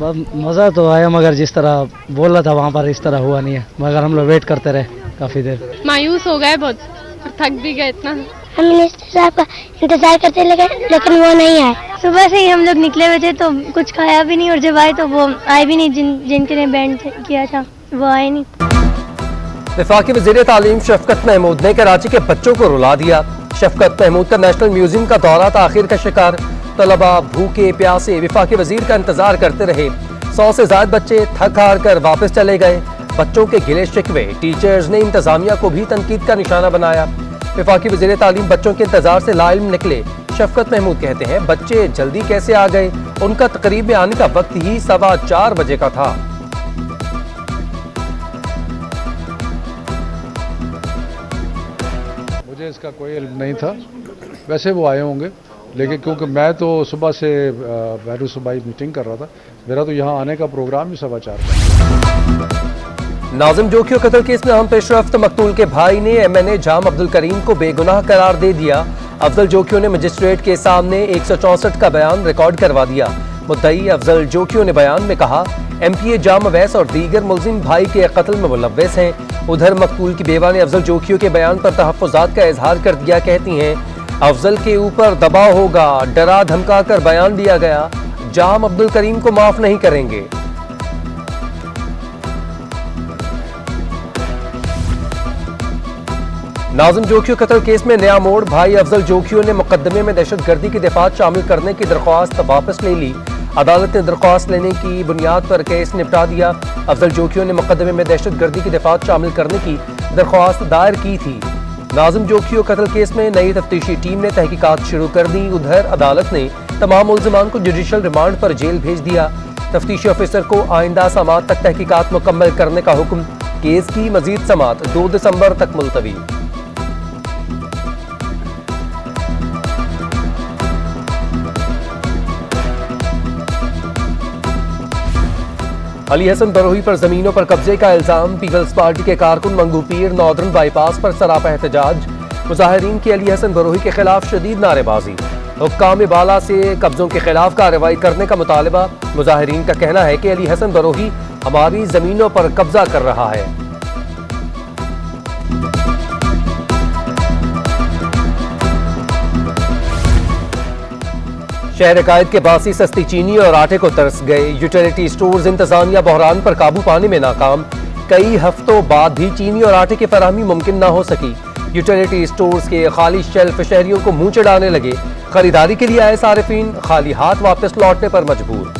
मज़ा तो आया, मगर जिस तरह बोल रहा था वहाँ पर इस तरह हुआ नहीं है, मगर हम लोग वेट करते रहे काफ़ी देर। मायूस हो गए बहुत, थक भी गए इतना। हम मिनिस्टर साहब का इंतजार करते लगे, लेकिन वो नहीं आए। सुबह से ही हम लोग निकले हुए थे तो कुछ खाया भी नहीं, और जब आए तो वो आए भी नहीं, जिनके ने बैंड किया था वो आए नहीं। वफाकी वज़ीर तालीम शफकत महमूद ने कराची के बच्चों को रुला दिया। शफकत महमूद का नेशनल म्यूजियम का दौरा ताखिर का शिकार। तलबा भूखे प्यासे वफाकी वज़ीर का इंतजार करते रहे। 100 से ज्यादा बच्चे थक हार कर वापस चले गए। बच्चों के गिले शिकवे टीचर्स ने इंतजामिया को भी तनकीद का निशाना बनाया। वफाकी वज़ीर तालीम बच्चों के इंतजार से लाइल्म निकले। शफकत महमूद कहते हैं, बच्चे जल्दी कैसे आ गए, उनका तकरीब में आने का वक्त ही 4:15 बजे का था। मुझे इसका कोई इल्म नहीं था, वैसे वो आए होंगे, लेकिन क्योंकि मैं तो सुबह से बहरू सुबाई मीटिंग कर रहा था, मेरा तो यहाँ आने का प्रोग्राम ही 4:15 था। नाज़िम जोखियों कत्ल केस में अहम पेशरफ्त मकतूल के भाई ने MNA जाम अब्दुल करीम को बेगुनाह करार दे दिया। अफजल जोखियों ने मजिस्ट्रेट के सामने 164 का बयान रिकॉर्ड करवा दिया। मुद्दई अफजल जोखियों ने बयान में कहा, MPA जाम अवैस और दीगर मुलजिम भाई के कत्ल में मुलव्वस हैं। उधर मकतूल की बेवा ने अफजल जोखियों के बयान पर तहफ़्फ़ुज़ात का इजहार कर दिया। कहती हैं, अफजल के ऊपर दबाव होगा, डरा धमका कर बयान दिया गया, जाम अब्दुल करीम को माफ नहीं करेंगे। नाज़िम जोखियों कत्ल केस में नया मोड़। भाई अफजल जोखियों ने मुकदमे में दहशतगर्दी की दफात शामिल करने की दरख्वास्त वापस ले ली। अदालत ने दरख्वास्त लेने की बुनियाद पर केस निपटा दिया। अफजल जोखियों ने मुकदमे में दहशतगर्दी की दफात शामिल करने की दरख्वास्त दायर की थी। नाज़िम जोखियों कत्ल केस में नई तफ्तीशी टीम ने तहकीकात शुरू कर दी। उधर अदालत ने तमाम मुल्ज़िमान को जुडिशल रिमांड पर जेल भेज दिया। तफ्तीशी ऑफिसर को आइंदा समात तक तहकीकात मुकम्मल करने का हुक्म। केस की मजीद समात 2 दिसंबर तक मुलतवी। अली हसन बरोही पर जमीनों पर कब्जे का इल्जाम। पीपल्स पार्टी के कारकुन मंगू पीर नॉर्दर्न बाईपास पर सरापा एहतजाज। मुजाहिरीन की अली हसन बरोही के खिलाफ शदीद नारेबाजी। हुक्काम बाला से कब्जों के खिलाफ कार्रवाई करने का मुतालबा। मुजाहिरीन का कहना है कि अली हसन बरोही हमारी जमीनों पर कब्जा कर रहा है। शहर कायद के बासी सस्ती चीनी और आटे को तरस गए। यूटिलिटी स्टोर्स इंतजामिया बहरान पर काबू पाने में नाकाम। कई हफ्तों बाद भी चीनी और आटे की फराहमी मुमकिन न हो सकी। यूटिलिटी स्टोर्स के खाली शेल्फ शहरियों को मुंह चढ़ाने लगे। खरीदारी के लिए आए सारिफीन खाली हाथ वापस लौटने पर मजबूर।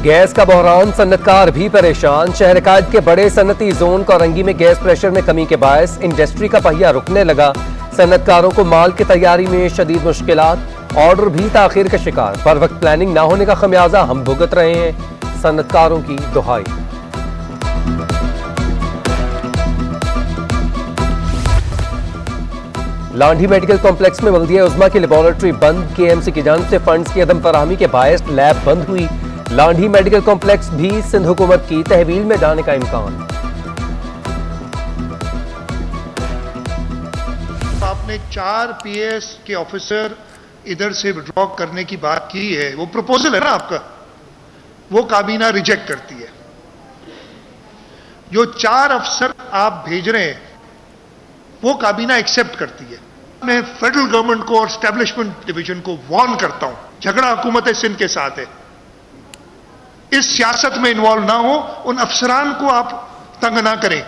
गैस का बहरान, सन्नतकार भी परेशान। शहर कायद के बड़े सन्नती जोन कोरंगी में गैस प्रेशर में कमी के बायस इंडस्ट्री का पहिया रुकने लगा। सन्नतकारों को माल की तैयारी में शदीद मुश्किलात। ऑर्डर भी ताखिर का शिकार। पर वक्त प्लानिंग ना होने का खमियाजा हम भुगत रहे हैं। सन्नतकारों की दुहाई। लांढी मेडिकल कॉम्प्लेक्स में बल्दिया उज़्मा की लेबोरेटरी बंद। KMC की जानिब से फंड्स की अदम फराहमी के बायस लैब बंद हुई। लांढी मेडिकल कॉम्प्लेक्स भी सिंध हुकूमत की तहवील में जाने का इम्कान। आपने 4 PS के ऑफिसर इधर से विड्रॉ करने की बात की है, वो प्रपोजल है ना आपका, वो काबीना रिजेक्ट करती है। जो 4 अफसर आप भेज रहे हैं वो काबीना एक्सेप्ट करती है। मैं फेडरल गवर्नमेंट को और एस्टेब्लिशमेंट डिवीजन को वार्न करता हूं, झगड़ा हुकूमत सिंध के साथ है, इस सियासत में इन्वॉल्व ना हो, उन अफसरान को आप तंग ना करें।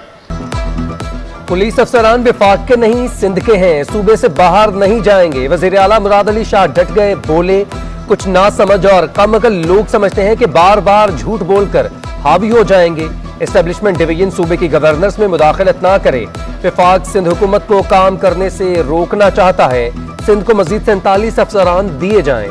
पुलिस अफसरान विफाक के नहीं सिंध के हैं, सूबे से बाहर नहीं जाएंगे। वजीर आला मुराद अली शाह डट गए, बोले कुछ ना समझ और कम अकल लोग समझते हैं कि बार बार झूठ बोलकर हावी हो जाएंगे। एस्टेब्लिशमेंट डिवीजन सूबे की गवर्नर्स में मुदाखलत ना करे। विफाक सिंध हुकूमत को काम करने से रोकना चाहता है। सिंध को मजीद 47 अफसरान दिए जाएं।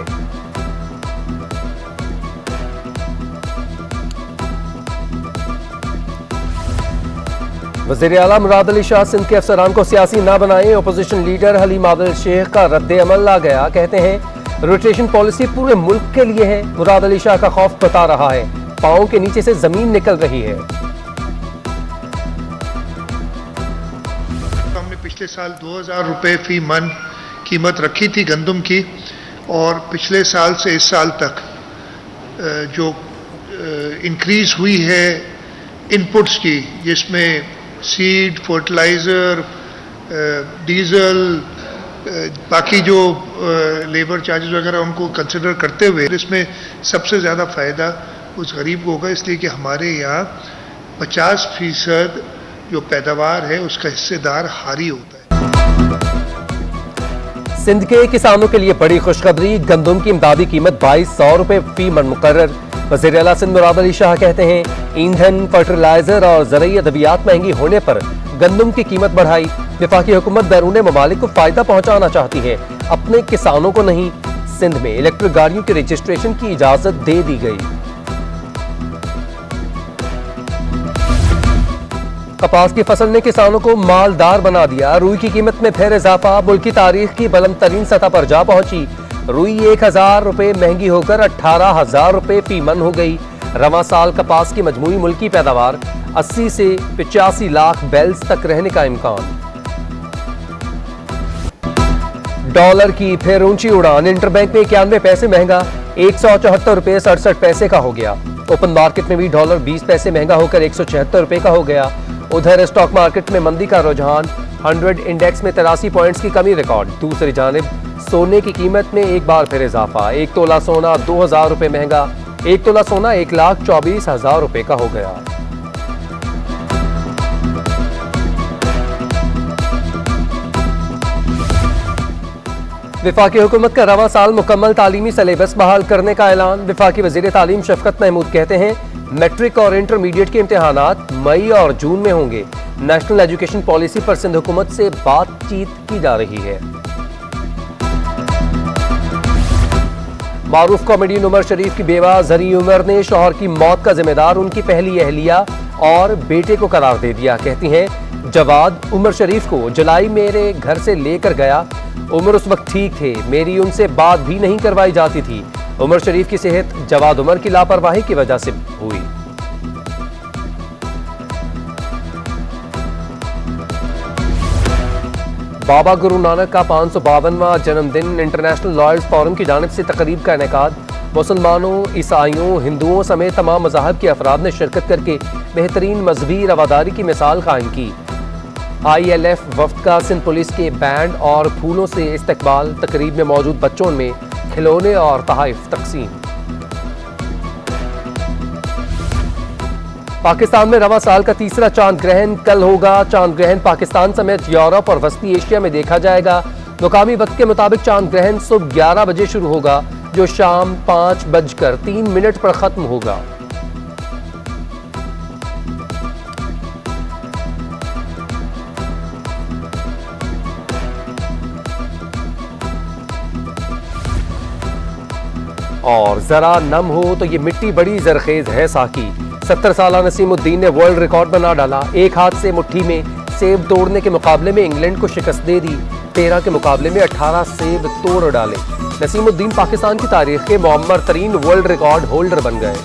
वज़ीर आला मुराद अली शाह सिंध के अफसरान को सियासी ना बनाए। अपोजिशन लीडर हलीम आदिल शेख का रद्द अमल आ गया। कहते हैं रोटेशन पॉलिसी पूरे मुल्क के लिए है। मुराद अली शाह का खौफ बता रहा है, पांव के नीचे से जमीन निकल रही है। हमने पिछले पिछले साल 2000 रुपये फी मन कीमत रखी थी गंदम की, और पिछले साल से इस साल तक जो इंक्रीज हुई है इनपुट्स की, जिसमें सीड, फर्टिलाइज़र, डीजल, बाकी जो लेबर चार्जेस वगैरह उनको कंसिडर करते हुए इसमें सबसे ज़्यादा फ़ायदा उस गरीब को होगा, इसलिए कि हमारे यहाँ 50% जो पैदावार है उसका हिस्सेदार हारी होता है। सिंध के किसानों के लिए बड़ी खुशखबरी, गंदम की इमदादी कीमत 2200 रुपए फी मन मुकर्रर। वज़ीर आला सिंध मुराद अली शाह कहते हैं, ईंधन, फर्टिलाइजर और ज़रूरी अद्वियात महंगी होने पर गंदम की कीमत बढ़ाई। वफाकी हुकूमत बैरून ममालिक को फायदा पहुंचाना चाहती है, अपने किसानों को नहीं। सिंध में इलेक्ट्रिक गाड़ियों के रजिस्ट्रेशन की इजाजत दे दी गई। कपास की फसल ने किसानों को मालदार बना दिया। रुई की कीमत में फिर इजाफा, मुल्क की तारीख की बुलंद तरीन सतह पर जा पहुंची। रुई 1000 रुपए महंगी होकर 18,000 रुपए फी मन हो गई। रवां साल कपास की मजमूई मुल्की पैदावार 80 से 85 लाख बैल्स तक रहने का इम्कान। डॉलर की फिर ऊंची उड़ान, इंटरबैंक में 91 पैसे महंगा, 174 रुपए 67 पैसे का हो गया। ओपन मार्केट में भी डॉलर 20 पैसे महंगा होकर 176 रुपए का हो गया। उधर स्टॉक मार्केट में मंदी का रुझान, 100 इंडेक्स में 83 पॉइंट्स की कमी रिकॉर्ड। दूसरी जानिब सोने की कीमत में एक बार फिर इजाफा, 1 तोला सोना 2000 रुपए महंगा, 1 तोला सोना 1,24,000 रुपए का हो गया। वफाकी हुकूमत का रवां साल मुकम्मल तालीमी सिलेबस बहाल करने का ऐलान। वफाकी वज़ीर तालीम शफकत महमूद कहते हैं, मैट्रिक और इंटरमीडिएट के इम्तिहानात मई और जून में होंगे। नेशनल एजुकेशन पॉलिसी पर सिंध हुकूमत से बातचीत की जा रही है। मारूफ कॉमेडियन उमर शरीफ की बेवा जरी उमर ने शौहर की मौत का जिम्मेदार उनकी पहली अहलिया और बेटे को करार दे दिया। कहती हैं, जवाद उमर शरीफ को जुलाई मेरे घर से लेकर गया। उमर उस वक्त ठीक थे, मेरी उनसे बात भी नहीं करवाई जाती थी। उमर शरीफ की सेहत जवाद उमर की लापरवाही की वजह से हुई। बाबा गुरु नानक का 552वां जन्मदिन, इंटरनेशनल लॉयर्स फोरम की जानिब से तकरीब का इनेकाद। मुसलमानों, ईसाइयों, हिंदुओं समेत तमाम मज़ाहब के अफराद ने शिरकत करके बेहतरीन मजहबी रवादारी की मिसाल कायम की। ILF वफ्द का सिंध पुलिस के बैंड और फूलों से इस्तकबाल। तकरीब में मौजूद बच्चों में खिलौने और तोहफे तकसीम। पाकिस्तान में रवां साल का तीसरा चांद ग्रहण कल होगा। चांद ग्रहण पाकिस्तान समेत यूरोप और वस्ती एशिया में देखा जाएगा। मुकामी वक्त के मुताबिक चांद ग्रहण सुबह 11 बजे शुरू होगा, जो शाम 5:03 पर खत्म होगा। और जरा नम हो तो ये मिट्टी बड़ी जरखेज है साकी। 70 साला नसीमुद्दीन ने वर्ल्ड रिकॉर्ड बना डाला। एक हाथ से मुट्ठी में सेब तोड़ने के मुकाबले में इंग्लैंड को शिकस्त दे दी। 13 के मुकाबले में 18 सेब तोड़ डाले। नसीमुद्दीन पाकिस्तान की तारीख के मुअम्मर तरीन वर्ल्ड रिकॉर्ड होल्डर बन गए।